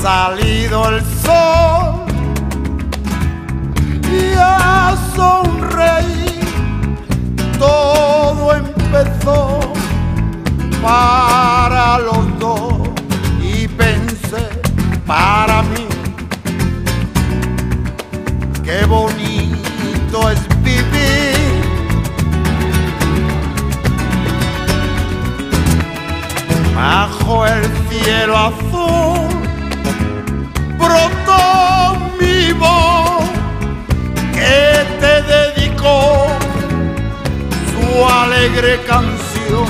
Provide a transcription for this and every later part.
salido el sol y a sonreír. Todo empezó para los dos y pensé para mí, qué bonito es vivir. Bajo el cielo azul brotó mi voz que te dedicó su alegre canción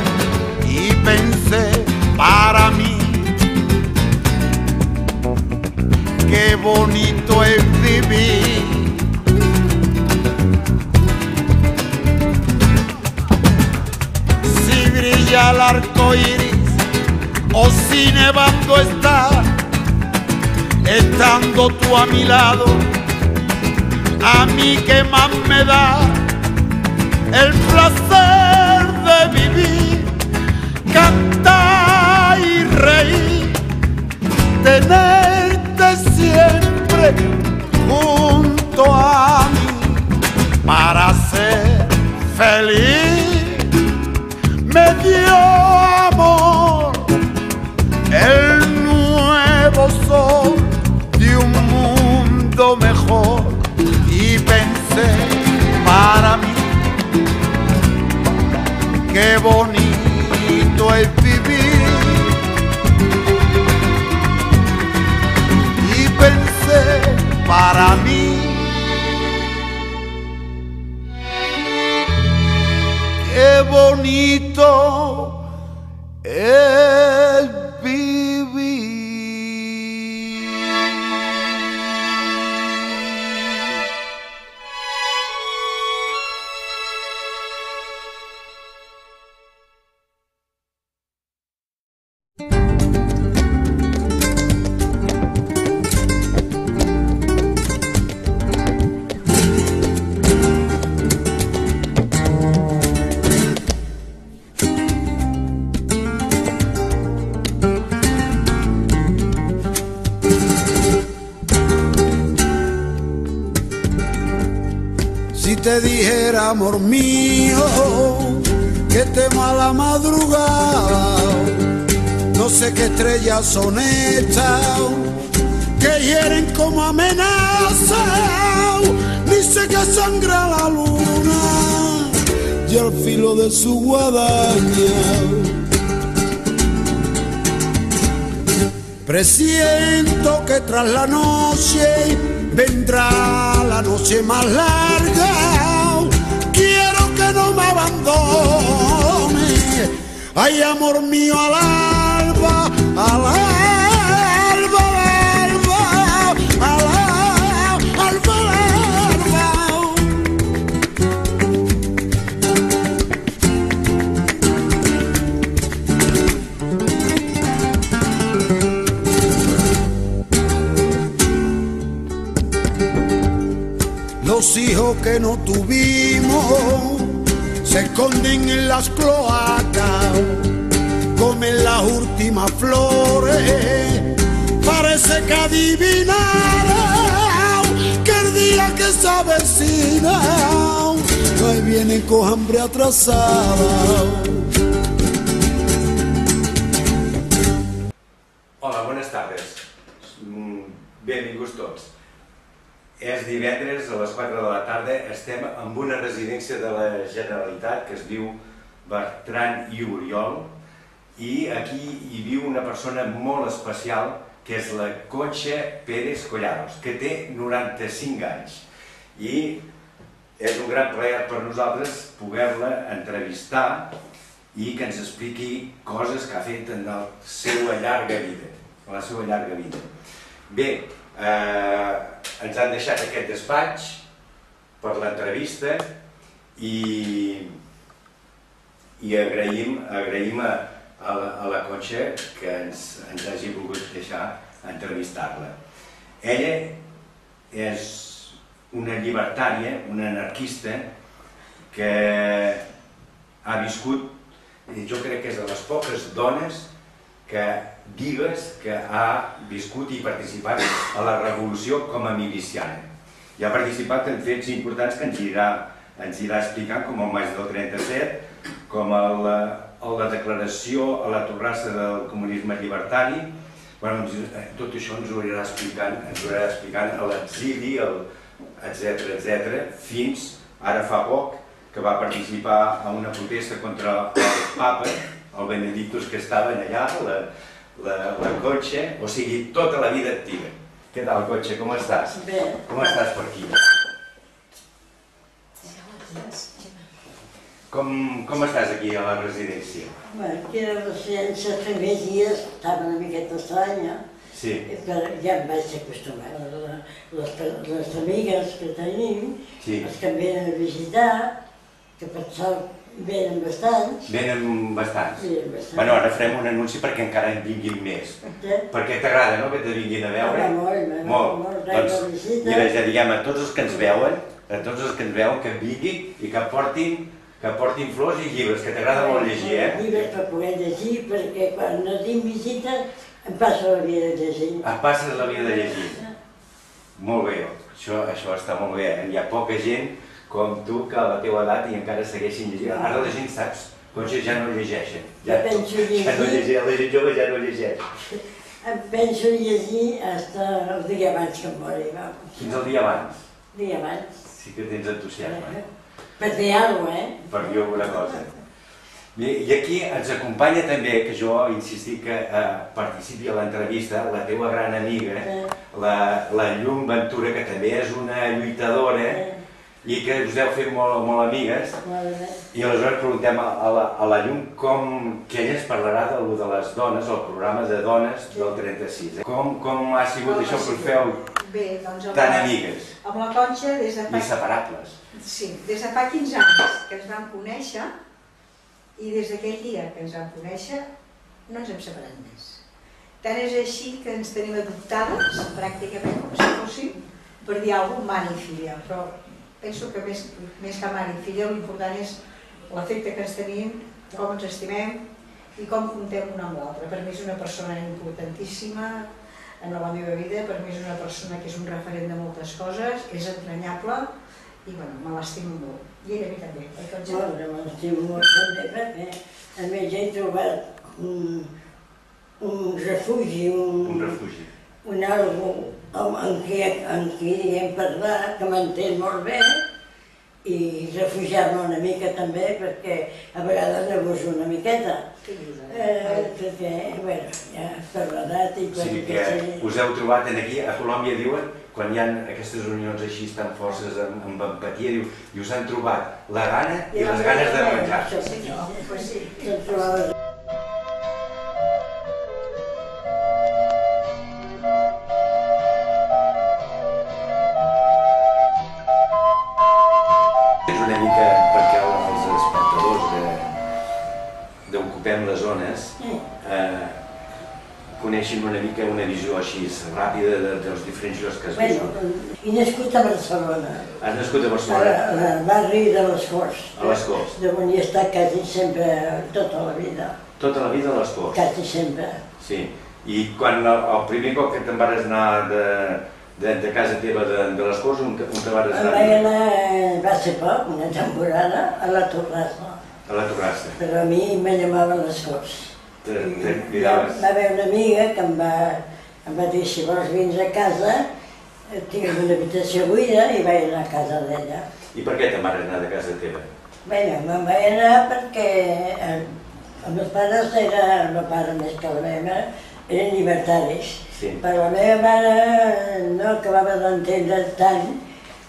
y pensé para mí, qué bonito es vivir. Si brilla el arco iris o si nevando está, estando tú a mi lado, a mí que más me da el placer de vivir, cantar y reír, tenerte siempre junto a mí para ser feliz. Me dio amor el nuevo sol de un mundo mejor y pensé para mí, qué bonito es vivir. Y pensé para mí, qué bonito es vivir. Si te dijera, amor mío, que temo a la madrugada, no sé qué estrellas son estas que hieren como amenaza, ni sé que sangra la luna y al filo de su guadaña. Presiento que tras la noche vendrá la noche más larga. Quiero que no me abandone, ay amor mío, al alba, al alba, al alba, al alba, al alba. Los hijos que no tuvimos se esconden en las cloacas, comen las últimas flores, parece que adivinaron que el día que se avecina, ahí vienen con hambre atrasada. Hola, buenas tardes. Benvinguts tots. És divendres a les 4 de la tarda, estem en una residència de la Generalitat que es diu Bertran i Oriol i aquí hi viu una persona molt especial que és la Concha Pérez Collados, que té 95 anys i és un gran plaer per nosaltres poder-la entrevistar i que ens expliqui coses que ha fet en la seva llarga vida. Bé, ens han deixat aquest despatx per l'entrevista i agraïm a la Concha que ens hagi volgut deixar entrevistar-la. Ella és una llibertària, una anarquista que ha viscut, jo crec que és de les poques dones que digues que ha viscut i participat a la revolució com a miliciana. I ha participat en fets importants que ens irà explicant, com el maig del 37, com la declaració a la Torrassa del comunisme llibertari. Tot això ens ho anirà explicant a l'exili, etc., fins ara fa poc, que va participar en una protesta contra el papa, el Benedictus, que estaven allà, la Cotxe, o sigui, tota la vida activa. Què tal, Cotxe, com estàs? Bé. Com estàs per aquí? Com estàs aquí a la residència? Aquí a la residència els primers dies estava una miqueta estranya, però ja em vaig acostumar. Les amigues que tenim, els que em venen a visitar, que per sort venen bastants. Venen bastants? Bueno, ara farem un anunci perquè encara en vinguin més. Perquè t'agrada, no?, que te vinguin a veure? Molt. Doncs, mira, ja diguem a tots els que ens veuen, que vinguin i que portin flors i llibres, que t'agrada molt llegir, eh? Llibres per poder llegir, perquè quan no tinc visites em passo la vida llegint. Et passes la vida llegint? Molt bé, això està molt bé. Hi ha poca gent com tu que a la teva edat i encara segueixin llegint. Ara la gent, saps, potser ja no llegeixen. Ja no llegeixen, la gent jove ja no llegeix. Em penso llegir fins el dia abans que em mori. Fins al dia abans? Dia abans. Sí que tens entusiasme. Per fer alguna cosa, Per dir alguna cosa. I aquí ens acompanya també, que jo he insistit que participi a l'entrevista, la teva gran amiga, la Llum Ventura, que també és una lluitadora i que us deu fer molt amigues. I aleshores preguntem a la Llum que ella ens parlarà de les dones, el programa de dones del 36. Com ha sigut això que us feu tan amigues? Amb la Conxa des de fa... Inseparables. Sí, des de fa 15 anys que ens vam conèixer i des d'aquell dia que ens vam conèixer no ens hem separat més. Tant és així que ens tenim adoptades, pràcticament, com si fóssim, per dir alguna cosa, mare i filla. Però penso que més que mare i filla l'important és l'efecte que ens tenim, com ens estimem i com comptem una amb l'altra. Per mi és una persona importantíssima en la meva vida, per mi és una persona que és un referent de moltes coses, és entranyable i me l'estimo molt. I ella a mi també. Me l'estimo molt també perquè a més he trobat un refugi, un algo en qui diguem parlar, que m'entén molt bé, i refugiar-me una mica també perquè a vegades n'abuso una miqueta. Perquè, ja per l'edat i per... O sigui que us heu trobat aquí, a Colòmbia diuen, quan hi ha aquestes unions així tan forces amb empatia, i us han trobat la gana i les ganes de menjar. Sí. És una mica perquè els espectadors d'Ocupem les Zones coneixen una mica una visió així ràpida dels diferents llocs que has viscut. He nascut a Barcelona. Has nascut a Barcelona? Al barri de les Corts. A les Corts. D'on he estat quasi sempre, tota la vida. Tota la vida a les Corts? Quasi sempre. Sí. I quan el primer cop que te'n vas anar de casa teva de les Corts, on te vas anar? Em vaig anar, va ser poc, una temporada, a la Torrassa. A la Torrassa. Però a mi me llamaven les Corts. Va haver una amiga que em va dir si vols vins a casa, tinc una habitació buida i vaig anar a casa d'ella. I per què te'n vas anar de casa teva? Bé, me'n vaig anar perquè els meus pares eren, el meu pare més que la meva mare, eren llibertaris. Però la meva mare no acabava d'entendre tant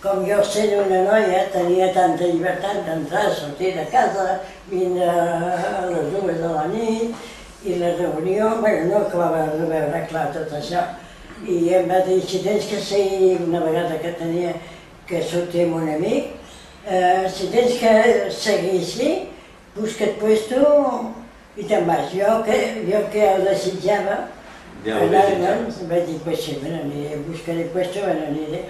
com jo sent una noia tenia tanta llibertat d'entrar, sortir de casa, vindre a les 2 de la nit, i la reunió, no acabava de veure clar tot això. I em va dir, si tens que seguir, una vegada que tenia que sortir amb un amic, si tens que seguir així, busca't puesto i te'n vas. Jo que el desitjava, anar-me'n, vaig dir, pues sí, me n'aniré, buscaré puesto, me n'aniré.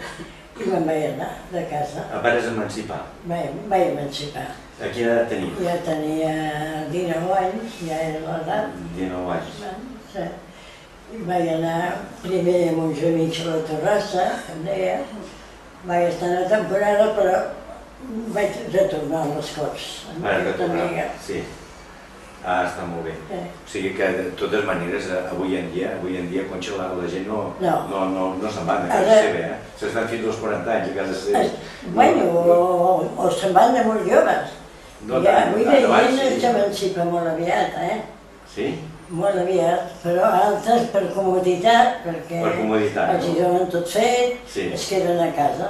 I me'n vaig anar de casa. Et vas emancipar? Vaig emancipar. A quina edat tenies? Ja tenia 19 anys, ja era l'edat. 19 anys. Sí. Vaig anar primer amb uns amics a la terrassa, com deia. Vaig estar una temporada, però vaig retornar a les Corts. Vaig retornar, sí. Ah, està molt bé. O sigui que, de totes maneres, avui en dia, Conxa, la gent no se'n van de casa seva, eh? S'estan fins als 40 anys a casa seva. Bueno, o se'n van de molt joves. Avui la gent s'emancipa molt aviat, eh? Sí? Molt aviat, però altres per comoditat, perquè els hi donen tot fet, es queden a casa.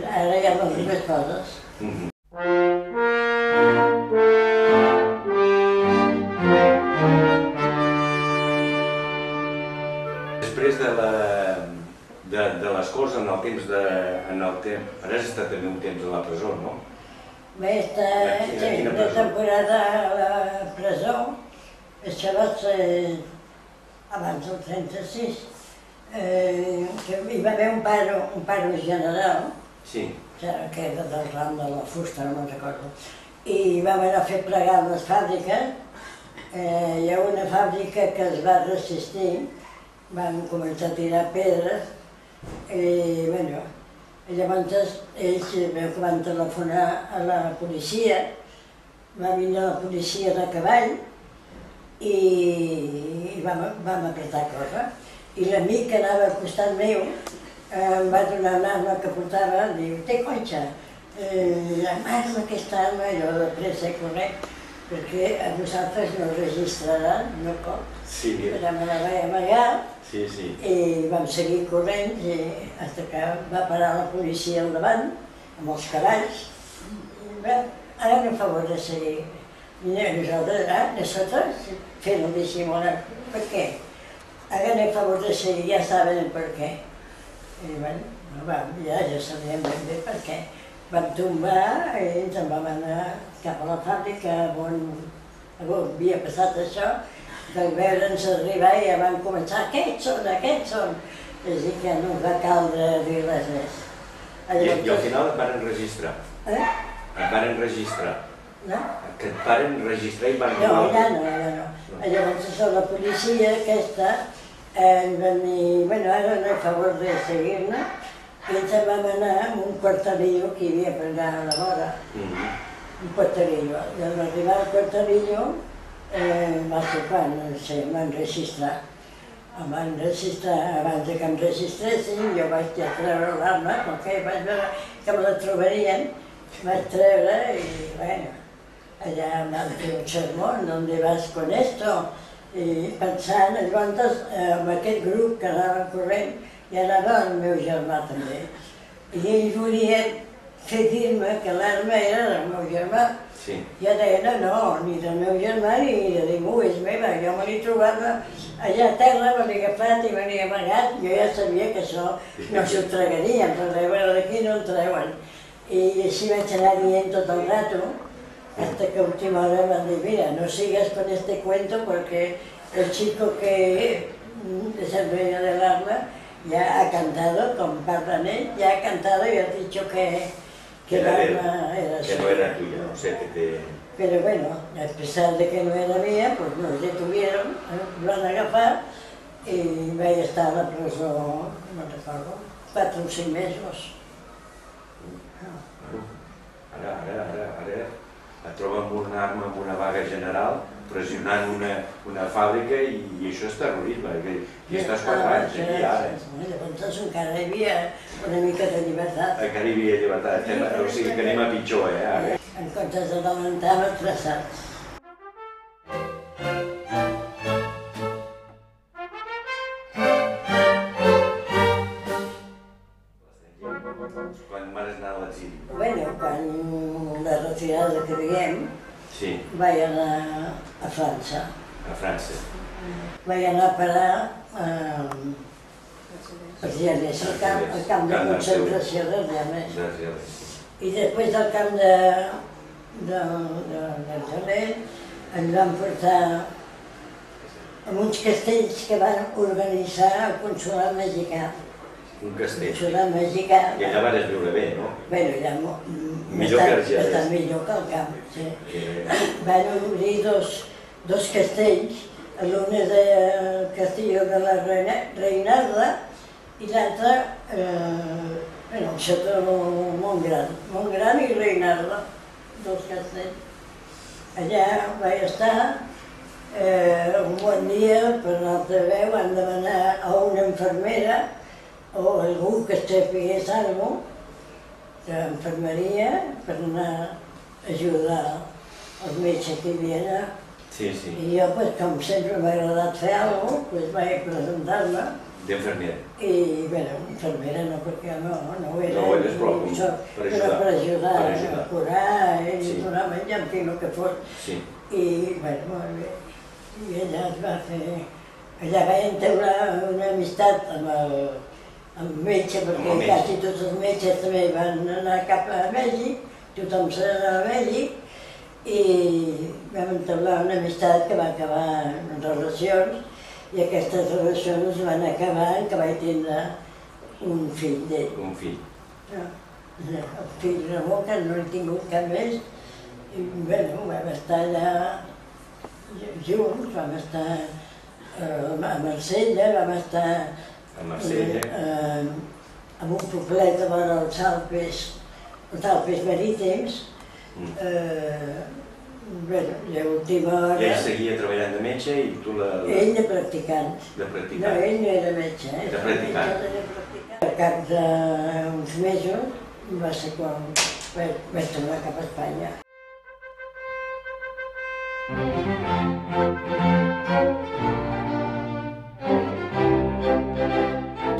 Ara hi ha moltes coses. Després de les Corts, en el temps de... Ara has estat també un temps a la presó, no? Vaig estar una temporada a la presó. Això va ser abans del 36. Hi va haver un paro general, que era del ram de la fusta, no me'n recordo, i vam anar a fer plegar les fàbriques. Hi ha una fàbrica que es va resistir, van començar a tirar pedres, i llavors ells van telefonar a la policia, va venir la policia de cavall, i vam apretar cosa. I l'amic que anava al costat meu em va donar una arma que portava, diu, té Conxa, arma aquesta arma, i jo de pressa i corrent, perquè a nosaltres no registraran, no pot. Però me la vaig amagar i vam seguir corrent fins que va parar la policia al davant, amb els cavalls. Hagan el favor de seguir. Nosotros fent el dissimular. Per què? Hagan el favor de seguir, ja saben el per què. I ja sabíem ben bé per què. Vam tombar i ens en vam anar cap a la fàbrica on havia passat això. Del veure'ns arribar ja van començar, aquests són. És dir, que no va caldre dir res més. I al final et varen registrar? Et varen registrar? No? Que et varen registrar i van... No, ja no. Llavors la policia aquesta ens van dir, ara no a favor de seguir-ne, i ens en vam anar amb un quarterillo que hi havia per allà a la vora. Un quarterillo. I al arribar al quarterillo va ser quan em registrar. Em van registrar abans que em registressin, jo vaig treure l'arma, perquè vaig veure que me la trobarien, vaig treure i allà em van fer un sermó, ¿on vas con esto? I pensant, llavors amb aquest grup que anava corrent, hi anava el meu germà també. I ell volia fer dir-me que l'arma era del meu germà. I jo deia, no, ni del meu germà ni de ningú, és meva. Jo me l'he trobat allà a terra, me l'he agafat i me l'he amagat. Jo ja sabia que això no s'ho tragarien, però d'aquí no el treuen. I així vaig anar dient tot el rato, hasta que a última hora van dir, mira, no sigas con este cuento porque el chico que es el dueño del arma ya ha cantado, con Pardanet, ya ha cantado y ha dicho que el arma era suya. Que no era tuya, o sea que te... Pero bueno, a pesar de que no era mía, pues nos detuvieron, lo han agafat y vaig estar a la presó, no recordo, 4 o 5 mesos. Ara et troben amb una arma, amb una vaga general, pressionant una fàbrica i això és terrorisme, i estàs 4 anys aquí ara. Llavors encara hi havia una mica de llibertat. Encara hi havia llibertat, o sigui que anem a pitjor, ara. En comptes de lamentar, m'atrasats. Quan vas anar a l'exili? Bueno, quan la retirada que diguem, vaig anar a França. A França? Vaig anar a parar a Argelès, al camp de concentració d'Argelès. I després del camp d'Argelès ens van portar a uns castells que van organitzar el consolat mexicà. Un castell. El consolat mexicà. I allà vas viure bé, no? Bé, allà bastant millor que al camp, sí. Van obrir dos castells l'un es deia el Castillo de la Reinarda i l'altre, bueno, Xató Montgran i Reinarda, dos castells. Allà vaig estar un bon dia, per l'altra veu, van demanar a una infermera o algú que sapigués alguna cosa d'infermeria per anar a ajudar els metges que hi havia allà. I jo, com sempre m'ha agradat fer alguna cosa, vaig presentar-me. D'infermera? I, bé, infermera no, perquè no ho era. No ho eres, però per ajudar a curar i donar menjar, en fi, el que fos. I, bé, molt bé. I allà es va fer... Allà vaig entaular una amistat amb el metge, perquè quasi tots els metges també van anar cap a Mèxic, tothom s'anava a Mèxic, i vam entaular una amistat que va acabar en relacions, i aquestes relacions van acabar en que vaig tindre un fill d'ell. Un fill? El fill Ramon, que no he tingut cap més, i bé, vam estar allà junts, vam estar a Marsella, vam estar en un poblet de vora els Alpes Marítims. Bé, a última hora... I ell seguia treballant de metge i tu la... Ell de practicant. De practicant. No, ell no era metge. De practicant. Al cap d'uns mesos va ser quan vaig tornar cap a Espanya.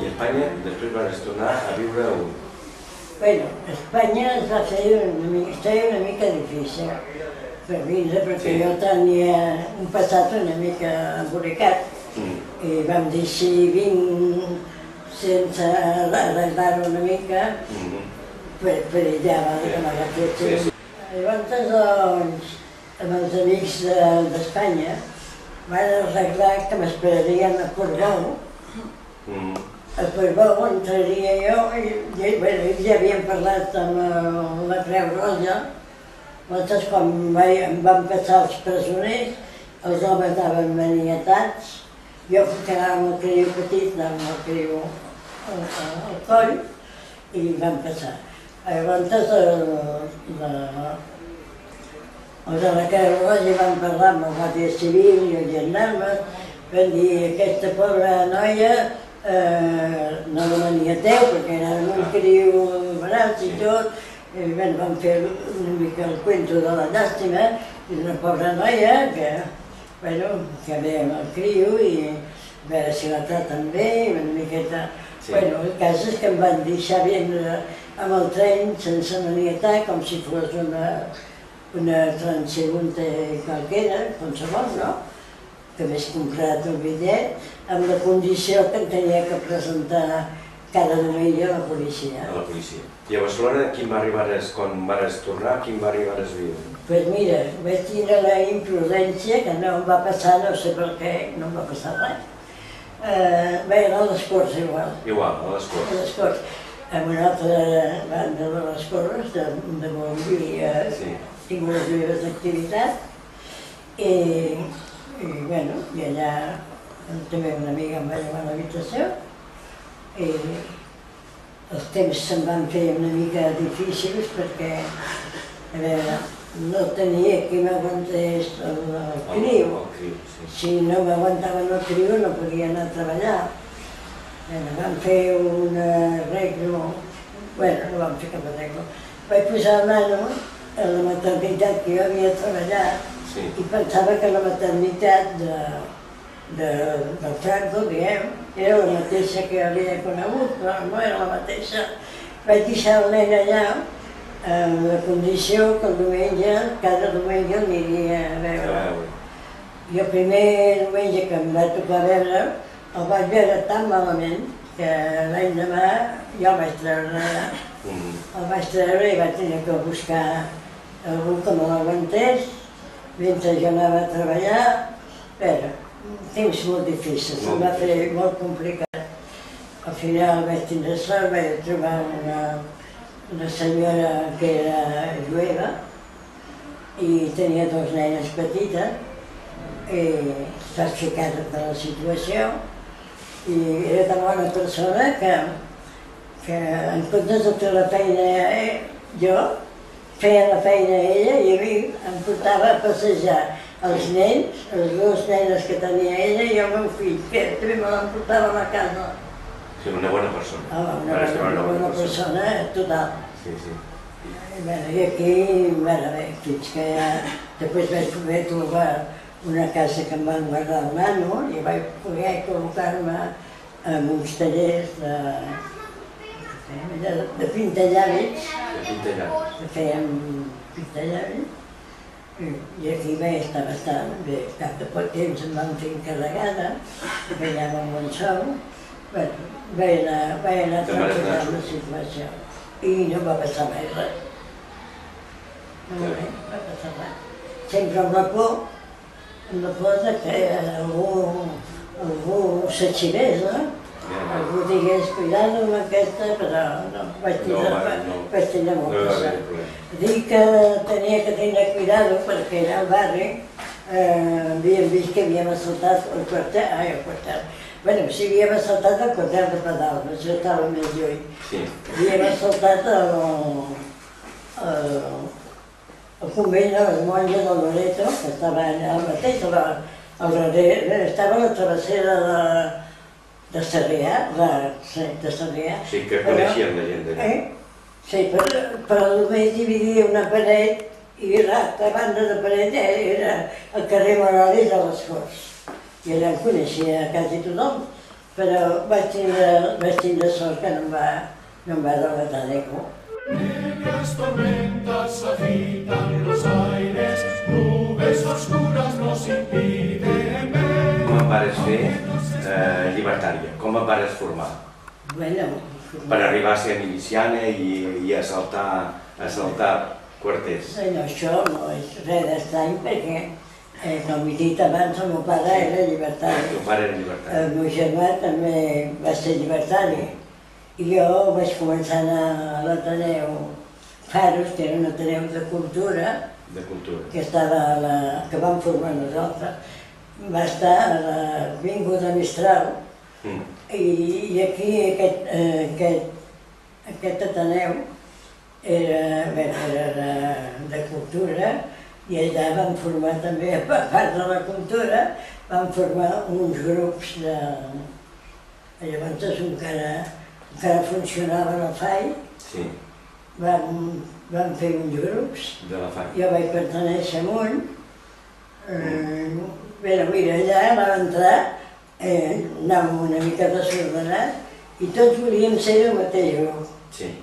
I a Espanya després vas tornar a viure on? Bueno, a Espanya es va fer una mica difícil per vindre, perquè jo tenia un passat una mica embolicat. I vam dir si vinc sense arreglar-ho una mica, per allà va donar la festa. Llavors, doncs, amb els amics d'Espanya, van arreglar que m'esperarien a Portbou. A Portbou entraria jo, i ja havíem parlat amb la Creu Roja. Llavors, quan em van passar els presoners, els homes anaven manietats, jo quedava amb el criu petit, amb el criu al coll, i van passar. Llavors, els de la Creu Roja van parlar amb el Guàrdia Civil i els gendarmes, van dir aquesta pobra noia no la maniateu perquè era un criu barat i tot, i van fer una mica el cuento de la llàstima, i una pobra noia que ve amb el criu i a veure si la traten bé, una miqueta... El cas és que em van deixar vindre amb el tren sense manietar, com si fos una transeúnte qualquera, qualsevol, no? Que hagués comprat un bitllet, amb la condició que em tenia que presentar cada diumenge a la policia. A la policia. I a Barcelona, quan vas tornar, quin barri vas viure? Doncs mira, vaig tindre la imprudència, que no em va passar, no sé per què, no em va passar res. Vaig anar a les Corts igual. Igual, a les Corts. A les Corts. En una altra banda de les Corts, de Montbui, tinc les meves activitats. I allà també una amiga em va llevar a l'habitació. I els temps se'm van fer una mica difícils perquè, a veure, no tenia qui m'aguantés el criu. Si no m'aguantaven el criu no podia anar a treballar. Vam fer un arreglo, no vam fer cap arreglo. Vaig posar la mano a la maternitat que jo havia treballat i pensava que la maternitat del Franco, diguem, era la mateixa que havia conegut, però no era la mateixa. Vaig deixar el nen allà amb la condició que el diumenge, cada diumenge l'aniria a veure. Jo el primer diumenge que em va tocar veure, el vaig veure tan malament que l'endemà ja el vaig treure allà. El vaig treure i vaig tenir que buscar algú que me l'aguantés mentre jo anava a treballar. Temps molt difícils, se'm va fer molt complicat. Al final vaig tindre sort, vaig trobar una senyora que era jueva i tenia dues nenes petites i estàs ficat de la situació i era tan bona persona que en comptes de fer la feina jo, feia la feina a ella i a mi em portava a passejar els nens, les dues nenes que tenia ella i el meu fill, que també me l'emportava a la casa. Sí, una bona persona. Una bona persona total. Sí, sí. I aquí, bé, fins que ja després vaig poder trobar una casa que em van guardar al nano i vaig poder col·locar-me en uns tallers de pintallavis. Que fèiem pintallavis. I aquí vaig estar bastant bé. Al cap de poc temps em van fer encarregada, guanyava un bon sou. Vaig anar tranquil·lant la situació. I no va passar mai res. No va passar res. Sempre amb la por que algú s'arxivés, algú digués cuidado amb aquesta, però no, vaig tindre molta sort. Dic que tenia que tenir cuidado perquè allà al barri havíem vist que havíem assaltat el quartel. Bueno, sí, havíem assaltat el quartel de Pedal, això estava més lluny. Havíem assaltat el convent de les monges del Loreto, que estava allà al mateix, estava a la travessera de Sarrià, Sí, que coneixien la gent d'allà. Sí, però només dividia una paret i l'altra banda de paret era el carrer Morales de les Corts. I allà em coneixia quasi tothom, però vaig tindre sort que no em va relatar ningú. Negras tormentas agitan los aires, nubes oscuras nos impiden ver. Com et vares fer llibertària? Com et vares formar? Per arribar a ser miliciana i assaltar quarters? Això no és res d'estrany perquè, com he dit abans, el meu pare era llibertari. El teu pare era llibertari. El meu germà també va ser llibertari. I jo vaig començar a anar a l'Ateneu Faros, que era un Ateneu de Cultura, que vam formar nosaltres. Va estar a l'Avinguda Mistral i aquí aquest Ateneu era de Cultura i allà vam formar també, a part de la cultura, vam formar uns grups de... Llavors encara funcionava la FAI, vam fer uns grups, jo vaig pertenèixer a un, mira, allà vam entrar, anàvem una mica desordenat i tots volíem ser del mateix grup.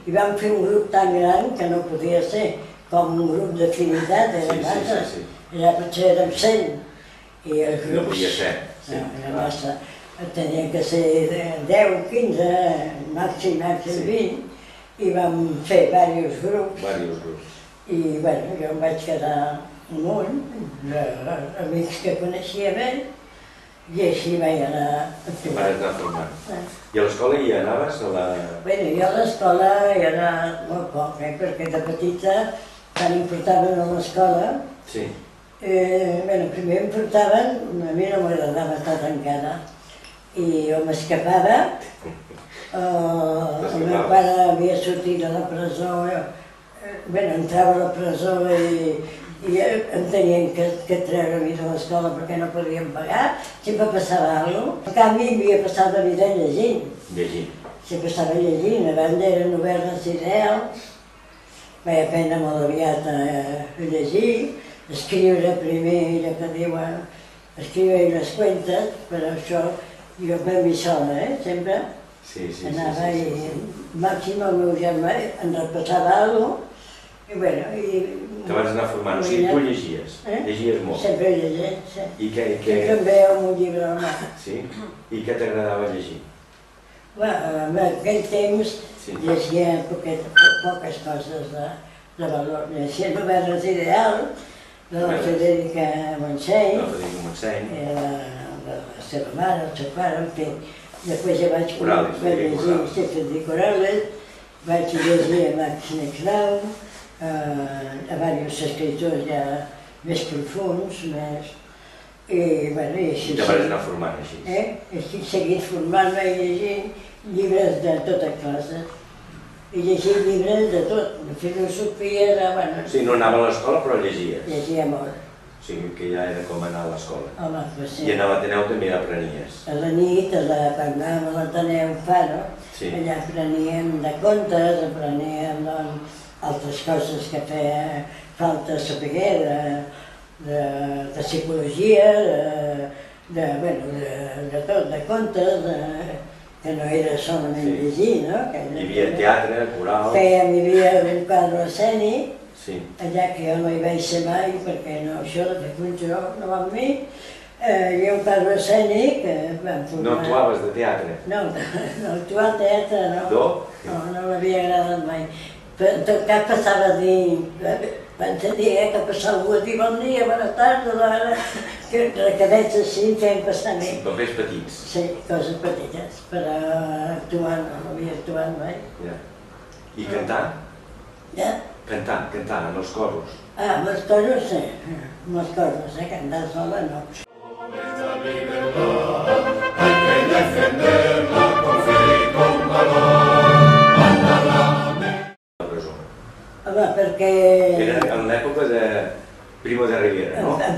I vam fer un grup tan gran que no podia ser com un grup d'afinitat, era massa, potser érem 100. No podia ser. Era massa. Tenien que ser 10, 15, màxim 20, i vam fer diversos grups. I jo em vaig quedar amb un, amics que coneixia bé, i així vaig anar a formar. I a l'escola hi anaves? Jo a l'escola hi anava molt poc, perquè de petita, quan em portaven a l'escola, primer em portaven, a mi no m'agradava estar tancada, i jo m'escapava, el meu pare havia sortit de la presó, entrava a la presó i em tenien que treure-m'hi de l'escola perquè no podien pagar, sempre passava alguna cosa. En canvi, havia passat la vida llegint. Sempre estava llegint, a banda eren novel·les ideals, vaig aprendre molt aviat a llegir, escriure primer, allò que diuen, escriure les cuentes, però això jo per mi sola, sempre. Anava i màxim el meu germà em repassava alguna cosa, i te vas anar formant, o sigui, tu llegies, llegies molt. Sempre llegint, sí. Sempre em veia un llibre al mà. Sí? I què t'agradava llegir? En aquell temps llegia poques coses de valor. Llegia novel·les ideals de la Federica Montseny, la seva mare, el seu pare, en fi. Després ja vaig llegir Stephen Corrales, vaig llegir a Max Nexlau, a diversos escriptors ja més profuns, I, bueno, i així... I te vas anar formant així. He seguit formant-me i llegint llibres de tota classe. I llegint llibres de tot, de filosofia, de... bueno... Sí, no anava a l'escola, però llegies. Llegia molt. O sigui, que ja era com anar a l'escola. Home, pues sí. I a l'Ateneu també aprenies. A la nit, quan anàvem a l'Ateneu Faro, allà apreníem de contes, apreníem altres coses que feia falta saber, de psicologia, de tot, de contes, que no era solament llegir, no? Hi havia teatre, corals... Hi havia un quadre escènic, allà que jo no hi vaig ser mai, perquè això de fer un joc no va amb mi. Hi havia un quadre escènic que vam formar... No actuaves de teatre? No, actuar al teatre no. No? No m'havia agradat mai. Però en tot cas passava a dir... Van dir que passava algú a dir bon dia, bona tarda, que veig així fent passar a mi. Papers petits? Sí, coses petites, però actuar no havia actuat mai. I cantar? Ja? Cantar en els coros. Ah, amb els coros sí, amb els coros, cantar sola no. Esta libertad hay que defenderla con fe y con valor. Mándala. Home, perquè... Era en l'època de Primo de Rivera, no? En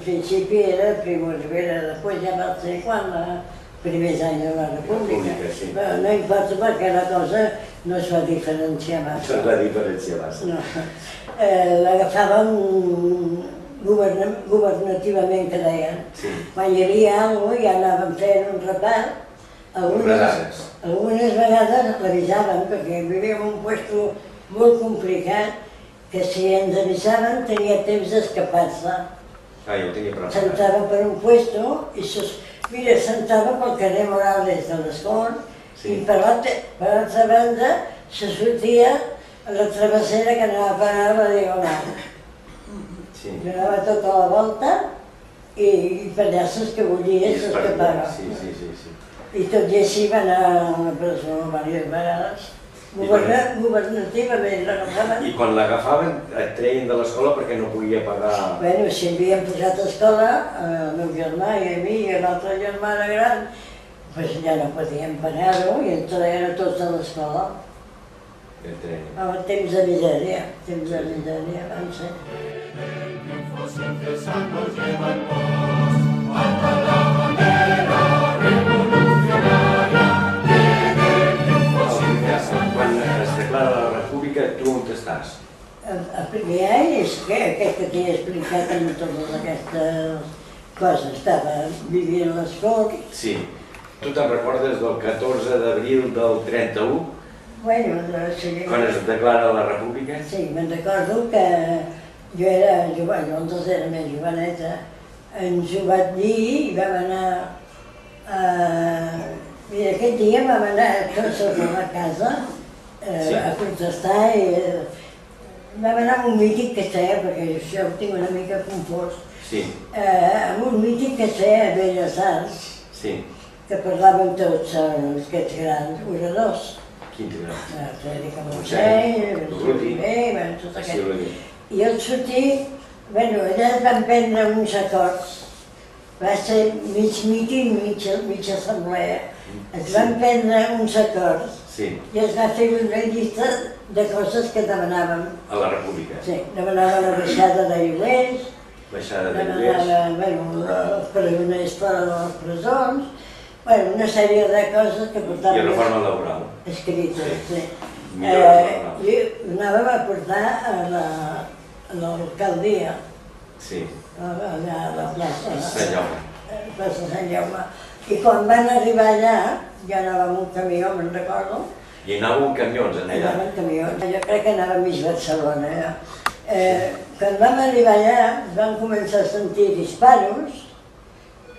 principi era Primo de Rivera, després ja va ser quan primers anys de la República. Però no importa perquè la cosa no es va diferenciar massa. No es va diferenciar massa. No. L'agafàvem governativament, que deien. Quan hi havia alguna cosa ja anàvem fent un repart. Algunes vegades l'avisaven perquè vivíem en un puesto molt complicat, que si ens avisaven tenia temps d'escapar-se. Ah, jo ho tenia preparat. S'entrava per un puesto i s'entrava pel carrer Morales de l'Escon i per l'altra banda se sortia a la travessera que anava a parar a la Diagonal. Anava tota la volta i per allà s'escabullia i s'escapava. I tot i així va anar a la presó diverses vegades. Governativament l'agafaven. I quan l'agafaven et treien de l'escola perquè no podia pagar... Bueno, si havíem posat a escola, el meu germà i a mi i l'altra germana gran, doncs ja no podíem pagar-ho i ens treien a tots a l'escola. Temps de misèria, van ser. El triunfo sin cesar nos lleva en pos, hasta la bandera revolucionaria. Quan es declara la República, tu on estàs? El primer any és aquest que t'he explicat amb totes aquestes coses. Estava vivint les Corts. Sí. Tu te'n recordes del 14 d'abril del 31? Bueno, sí. Quan es declara la República? Sí, me'n recordo que jo era jove, llavors era més joveneta. Ens ho van dir i vam anar a... Mira, aquest dia vam anar tots a la casa a protestar i vam anar a un míting que es feia, perquè això ho tinc una mica confós, amb un míting que es feia a Belles Arts, que parlaven tots aquests grans oradors. Quins grans? Frederica Montseny, tot aquest. I al sortir, allà es van prendre uns acords. Va ser mig míting, mitja assemblea. Es van prendre uns acords i es va fer una llista de coses que demanàvem. A la República? Sí, demanàvem la baixada de lloguers, demanàvem els presoners per a les presons, una sèrie de coses que portàvem... I reforma laboral? Escrites, sí. I anàvem a portar a l'alcaldia, allà a la plaça Sant Jaume. I quan van arribar allà, ja anàvem un camió, me'n recordo. I anàvem camions allà? Anàvem camions, jo crec que anàvem mig Barcelona. Quan vam arribar allà, vam començar a sentir disparos,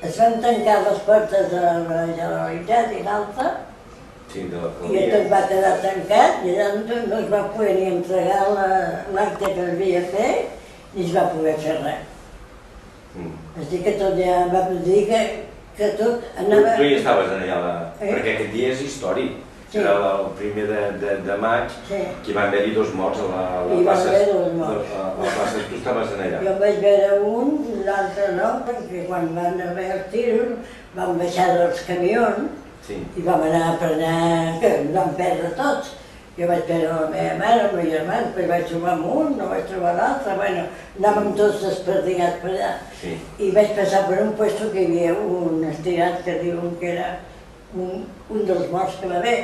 es van tancar les portes de la Generalitat i l'altra, i tot va quedar tancat, i allà no es va poder ni entregar l'acte que havia fet, ni es va poder fer res. És dir, que tot ja va dir que tot anava... Tu hi estaves allà, perquè aquest dia és històric. Era el primer de maig, que hi van haver-hi 2 morts a la plaça. Hi va haver 2 morts. Tu estaves allà. Jo vaig veure un l'altre no, perquè quan van haver els tiros vam baixar dels camions i vam anar per allà, que ens vam perdre tots. Jo vaig perdre la meva mare, el meu germà, després vaig trobar amb un, no vaig trobar l'altre, bueno, anàvem tots desperdigats per allà. I vaig passar per un lloc que hi havia un estirat que diuen que era un dels morts que va haver.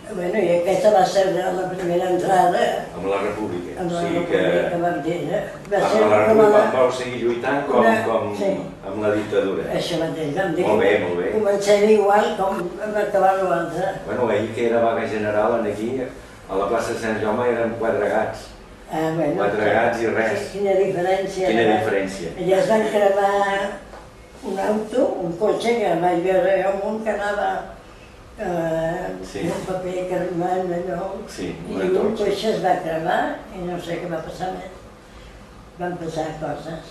Bueno, i aquesta va ser la primera entrada. Amb la República. Amb la República, vam dir. Amb la República vau seguir lluitant com amb la dictadura. Això mateix, vam dir. Molt bé, molt bé. Comencem igual com vam acabar l'altre. Bueno, ahir que era vaga general, aquí, a la plaça de Sant Jaume eren 4 gats. 4 gats i res. Quina diferència. Quina diferència. Allà es van cremar un auto, un cotxe, que vaig veure jo un que anava un paper cremant allò, i un cotxe es va cremar i no sé què va passar més. Van passar coses.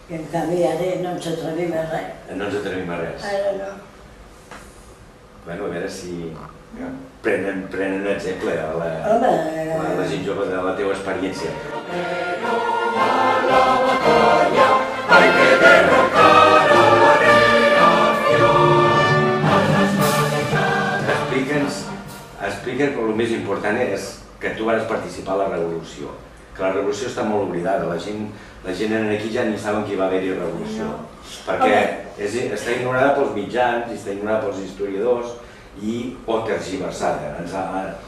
I en canvi ara no ens atrevim a res. No ens atrevim a res. Ara no. Bueno, a veure si prenen exemple a la gent jove de la teva experiència. Explica'ns que el més important és que tu vas participar a la revolució, que la revolució està molt oblidada, la gent aquí ja ni saben que hi va haver-hi revolució, perquè està ignorada pels mitjans, està ignorada pels historiadors o tergiversada,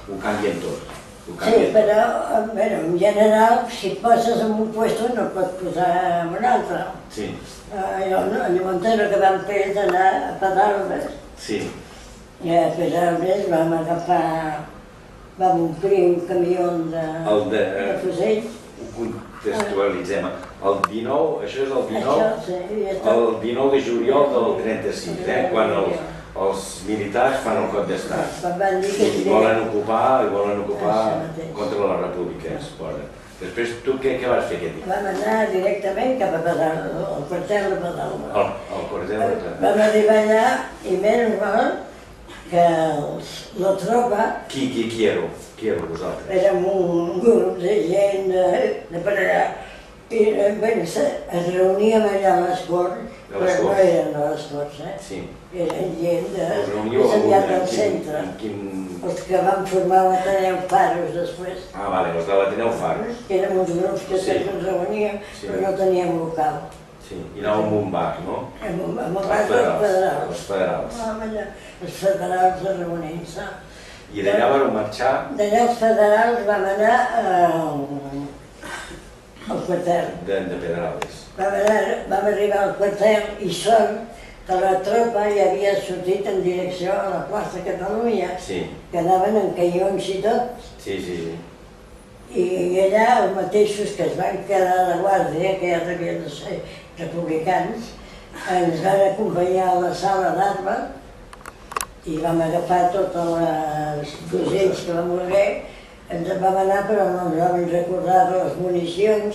ho canvien tot. Sí, però en general, si et poses en un lloc no pots posar en un altre. Sí. Llavors el que vam fer és anar a Pedralbes. Sí. I a Pedralbes vam omplir un camió de fusells. Ho contextualitzem. El 19, això és el 19 de juliol del 36, quan els militars fan el cop d'estat i volen ocupar contra la república, es posa. Després, tu què vas fer aquest dia? Vam anar directament cap a Pedralbes, al quartel de Pedralbes. Al quartel de Pedralbes. Vam arribar allà i menys mal que la tropa... Qui éreu vosaltres? Érem un grup de gent de per allà. I es reuníem allà a les Corts, però no eren a les Corts, eren gent més aviat del centre. Els que van formar l'Ateneu Faros després. Ah, vale, els de l'Ateneu Faros. Érem uns grups que sempre ens reuníem, però no teníem local. Sí, i anàvem a un bar, no? Amb el bar dels Federals. Els Federals. Els Federals de reunir-se. I d'allà vam marxar? D'allà els Federals vam anar al quartel. De Pedralbes. Vam arribar al quartel i sort que la tropa ja havia sortit en direcció a la plaça Catalunya, que anaven en canyons i tot. I allà els mateixos que es van quedar a la guàrdia, que ja devien de ser republicans, ens van acompanyar a la sala d'armes i vam agafar tots els fusells que vam voler. Ens en vam anar, però no ens vam recordar les municions.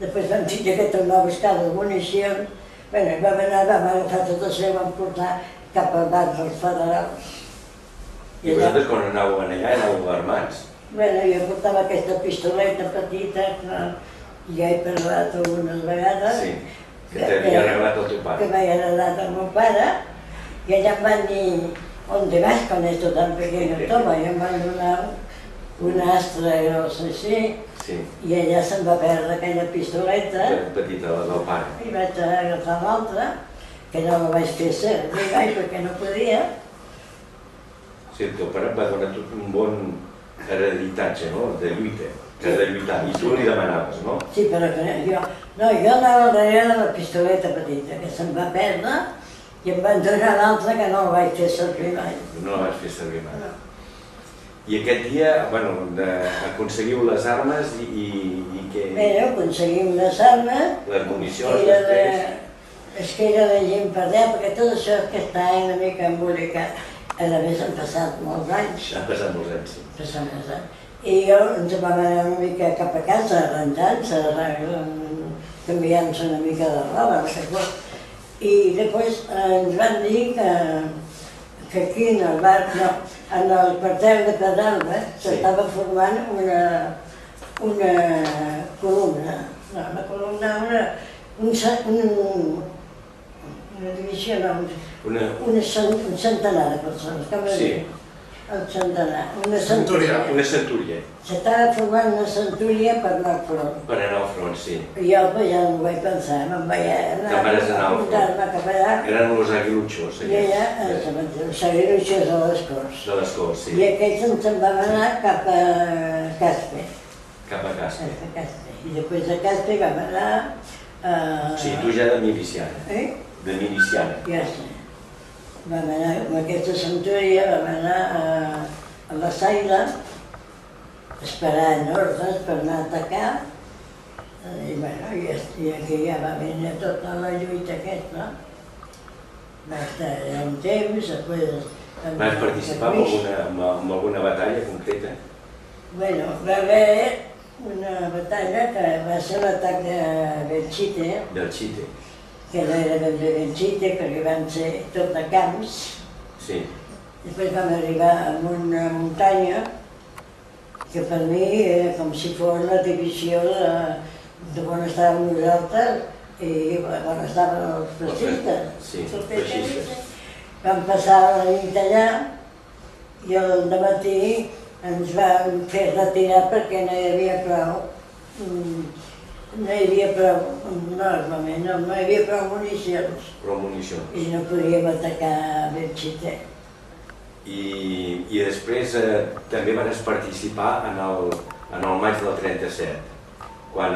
Després vam dir que tornar a buscar les municions. Bé, vam anar, vam agafar tot això i vam portar cap al bar dels Federals. I vosaltres quan anàveu allà anàveu armats? Bé, jo portava aquesta pistoleta petita que ja he parlat algunes vegades. Sí, que t'havia regalat el teu pare. Que m'havia regalat el meu pare. I allà em van dir, on te vas con esto tan pequeño? Toma, i em van donar una astra grossa així, i allà se'm va perdre aquella pistoleta. Petita, la del pare. I vaig agafar l'altra, que no la vaig fer servir mai perquè no podia. Sí, el teu pare va donar tot un bon hereditatge, no?, de lluita, que has de lluitar, i tu li demanaves, no? Sí, però jo anava darrere de la pistoleta petita, que se'm va perdre, i em van donar l'altra que no la vaig fer servir mai. No la vaig fer servir mai. I aquest dia, bueno, aconseguiu les armes i què? Bé, aconseguim les armes. Les municions després? És que era de gent per allà, perquè tot això que està una mica embolicat. A més han passat molts anys. Han passat molts anys, sí. Passat molts anys. I ens vam anar una mica cap a casa, arranjant-se, canviant-se una mica de roba. I després ens van dir que aquí en el bar, no, en el quartel de Pedralbes s'estava formant una columna No, una columna, una divisió, no, un centenar de persones, com es diu? El centenar, una centúria. Una centúria. S'estava formant una centúria per anar al front. Per anar al front, sí. I jo ja no ho vaig pensar, me'n vaig anar a apuntar-me cap allà. Eren els aguiluchos, I allà, els aguiluchos de les Corts. De les Corts, sí. I aquells ens en vam anar cap a Caspe. Cap a Caspe. I després de Caspe vam anar a... Sí, tu ja de miliciana. De miliciana. Ja sé. Vam anar amb aquesta centúria, vam anar a la Saila, esperant ordres per anar a atacar. I aquí ja va venir tota la lluita aquesta. Va estar allà un temps, després... Vas participar en alguna batalla concreta? Bueno, va haver una batalla que va ser l'atac de Belchite. Del Chite. Que no era ben bé Belchite, perquè van ser tot de camps. Sí. Després vam arribar a una muntanya que per mi era com si fos la divisió de on estàvem nosaltres i on estaven els feixistes. Sí, feixistes. Vam passar la nit allà i al dematí ens van fer retirar perquè no hi havia prou. No hi havia prou armament, no hi havia prou municions. Prou municions. I no podíem atacar Belchite. I després també van participar en el maig del 37, quan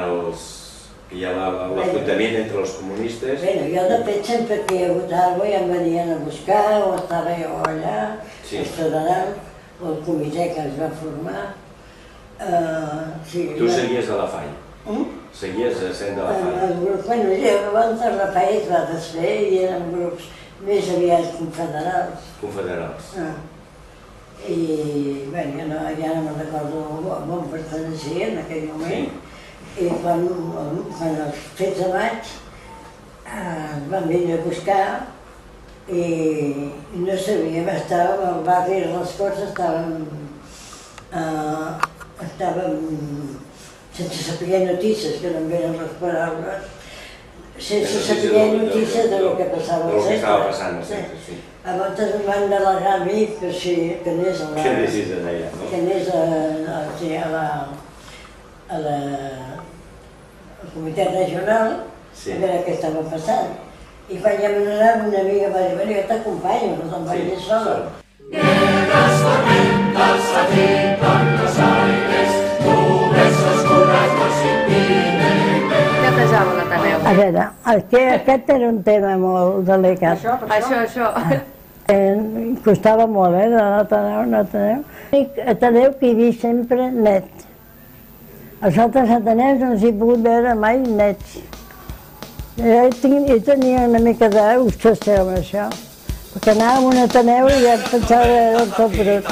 hi ha l'afrontament entre els comunistes. Bé, jo de fet sempre que hi ha hagut alguna cosa ja em venien a buscar, o estava jo allà, els federals, o el comitè que es va formar. Tu seguies de la FAI? Seguies sent de la FAI? Bueno, abans el Rafael es va desfer i eren grups més aviat confederals. Confederals. I, bé, ja no me'n recordo on perteneixia en aquell moment. I quan els fets de maig van venir a buscar i no sabíem, estàvem al barri de les Corts, estàvem sense saber notícies, que no em venen les paraules, sense saber notícies del que passava al centre. Abans em van delegar a mi que anés al comitè regional a veure què estava passant. I quan ja me n'anava una amiga va dir, bueno, jo t'acompanyo, no te'n vagis sola. Negras tormentas agitan los aires, nubes oscuras nos impiden ver. Què pesava l'Ateneu? A veure, aquest era un tema molt delicat. Això. Costava molt, l'Ateneu. Ateneu que hi havia sempre net. Els altres ateneus no s'hi pogut veure mai nets. Jo tenia una mica d'obsessió amb això, perquè anàvem a un ateneu i ja pensava que era tot brut.